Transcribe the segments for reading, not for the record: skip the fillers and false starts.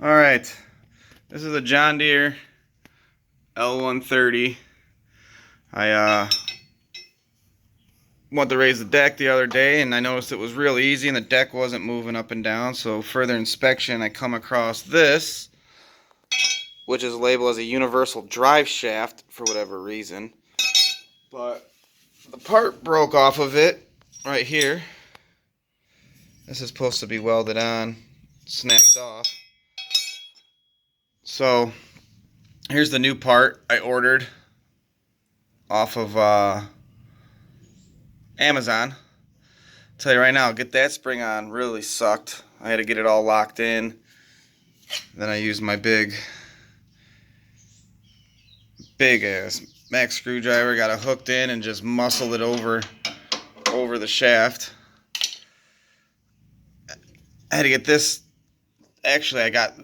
Alright, this is a John Deere L130. I went to raise the deck the other day and I noticed it was real easy and the deck wasn't moving up and down. So further inspection, I come across this, which is labeled as a universal drive shaft for whatever reason. But the part broke off of it right here. This is supposed to be welded on, snapped off. So here's the new part I ordered off of Amazon. I'll tell you right now, get that spring on really sucked. I had to get it all locked in. Then I used my big ass Max screwdriver, got it hooked in and just muscled it over the shaft. I had to get this, actually I got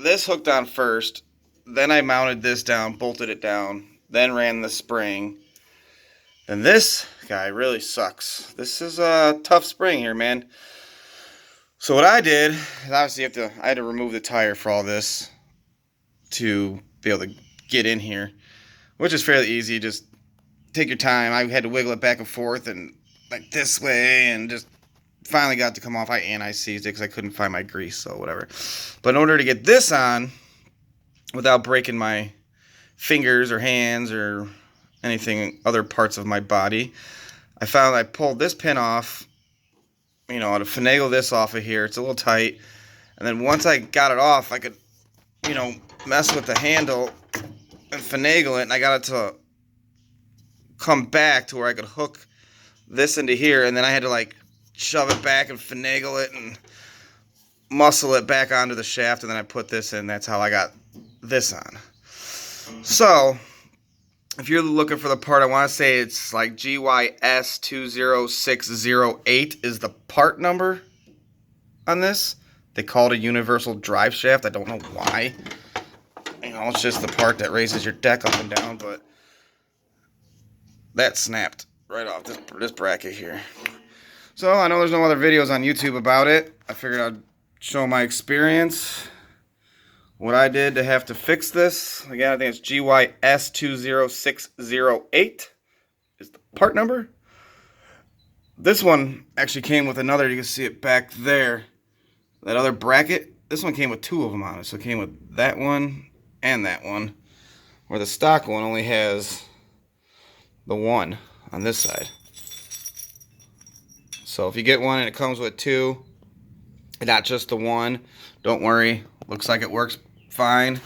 this hooked on first, then I mounted this down, bolted it down, then ran the spring. Then this guy really sucks. This is a tough spring here, man. So what I did is obviously I had to remove the tire for all this to be able to get in here, which is fairly easy. Just take your time. I had to wiggle it back and forth and like this way and just finally got to come off. I anti-seized it because I couldn't find my grease, so whatever. But in order to get this on without breaking my fingers or hands or anything, other parts of my body, I found I pulled this pin off, you know, to finagle this off of here. It's a little tight. And then once I got it off, I could, you know, mess with the handle and finagle it, and I got it to come back to where I could hook this into here, and then I had to like shove it back and finagle it and muscle it back onto the shaft, and then I put this in. That's how I got this on. So if you're looking for the part, I want to say it's like gy20608 is the part number on this. They call it a universal drive shaft. I don't know why. You know, it's just the part that raises your deck up and down, but that snapped right off this bracket here. So I know there's no other videos on YouTube about it. I figured I'd show my experience, what I did to have to fix this. Again, I think it's GYS20608 is the part number. This one actually came with another, you can see it back there, that other bracket. This one came with two of them on it, so it came with that one and that one, where the stock one only has the one on this side. So if you get one and it comes with two, not just the one, don't worry. Looks like it works fine.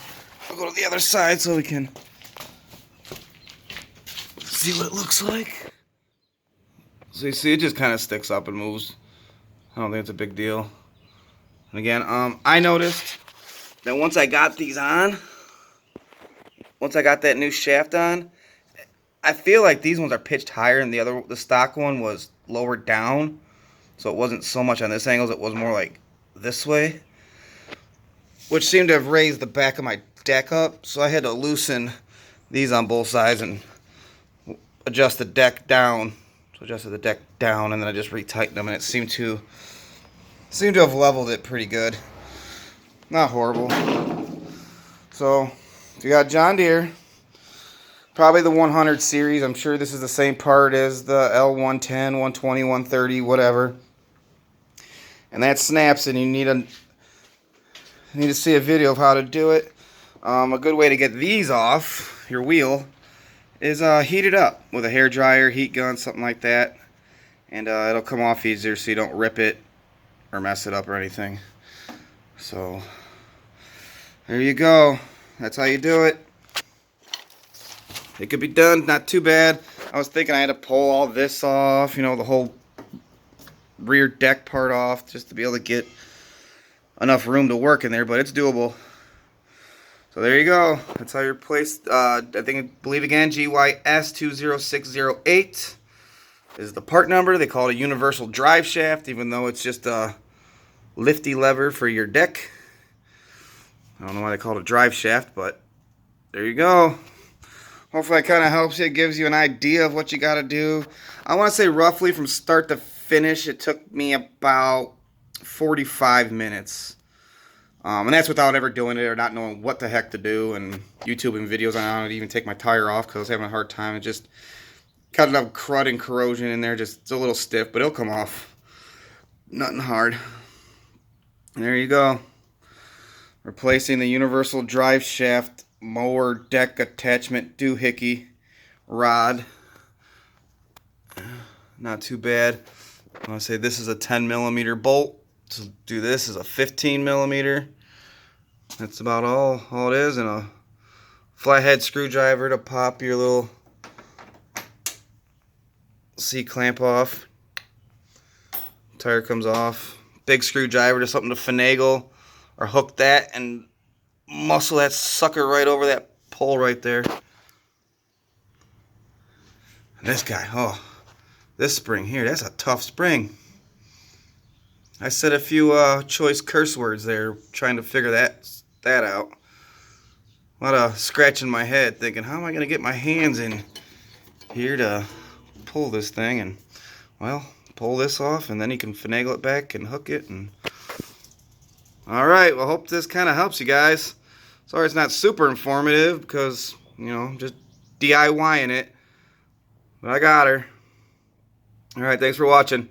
I'll go to the other side so we can see what it looks like. So you see, it just kind of sticks up and moves. I don't think it's a big deal. And again, I noticed that once I got these on, once I got that new shaft on, I feel like these ones are pitched higher and the stock one was lower down. So it wasn't so much on this angle, it was more like this way, which seemed to have raised the back of my deck up. So I had to loosen these on both sides and adjust the deck down. So I adjusted the deck down and then I just retightened them, and it seemed to have leveled it pretty good. Not horrible. So if you got John Deere, probably the 100 series. I'm sure this is the same part as the L110, 120, 130, whatever. And that snaps, and you need to see a video of how to do it. A good way to get these off your wheel is heat it up with a hair dryer, heat gun, something like that, and it'll come off easier so you don't rip it or mess it up or anything. So there you go. That's how you do it. It could be done, not too bad. I was thinking I had to pull all this off, you know, the whole rear deck part off, just to be able to get enough room to work in there, but it's doable. So there you go. That's how you replace, I believe again, GYS20608 is the part number. They call it a universal drive shaft, even though it's just a lifty lever for your deck. I don't know why they call it a drive shaft, but there you go. Hopefully that kind of helps you, gives you an idea of what you got to do. I want to say roughly from start to finish, it took me about 45 minutes. And that's without ever doing it or not knowing what the heck to do, and YouTubing videos on it, even take my tire off because I was having a hard time. It just got enough crud and corrosion in there, just it's a little stiff, but it'll come off. Nothing hard. There you go. Replacing the universal drive shaft mower deck attachment doohickey rod. Not too bad. I want to say this is a 10 millimeter bolt. To do this is a 15 millimeter. That's about all it is, and a flathead screwdriver to pop your little C-clamp off. Tire comes off. Big screwdriver to something to finagle or hook that and muscle that sucker right over that pole right there. And this guy, oh, this spring here, that's a tough spring. I said a few choice curse words there trying to figure that out. A lot of scratching my head thinking, how am I going to get my hands in here to pull this thing? And, well, pull this off and then you can finagle it back and hook it. And alright, well, hope this kind of helps you guys. Sorry it's not super informative because, you know, I'm just DIYing it. But I got her. Alright, thanks for watching.